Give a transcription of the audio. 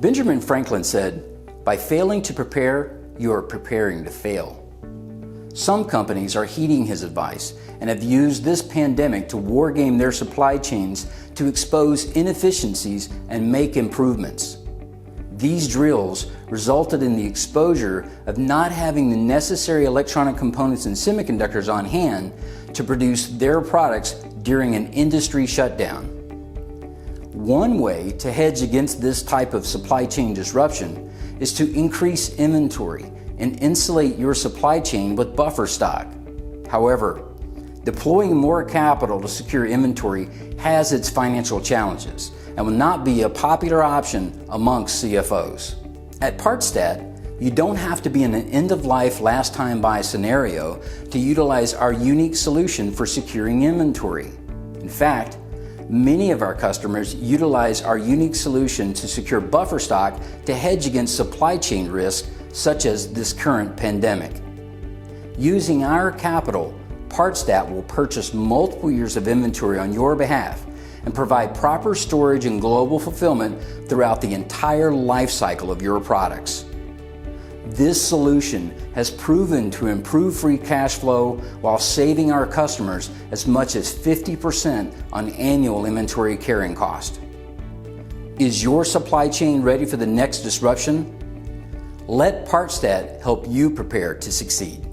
Benjamin Franklin said, "By failing to prepare, you are preparing to fail." Some companies are heeding his advice and have used this pandemic to wargame their supply chains to expose inefficiencies and make improvements. These drills resulted in the exposure of not having the necessary electronic components and semiconductors on hand to produce their products during an industry shutdown. One way to hedge against this type of supply chain disruption is to increase inventory and insulate your supply chain with buffer stock. However, deploying more capital to secure inventory has its financial challenges and will not be a popular option amongst CFOs. At Partstat, you don't have to be in an end-of-life last-time buy scenario to utilize our unique solution for securing inventory. In fact, many of our customers utilize our unique solution to secure buffer stock to hedge against supply chain risk such as this current pandemic. Using our capital, Partstat will purchase multiple years of inventory on your behalf and provide proper storage and global fulfillment throughout the entire life cycle of your products. This solution has proven to improve free cash flow while saving our customers as much as 50% on annual inventory carrying cost. Is your supply chain ready for the next disruption? Let Partstat help you prepare to succeed.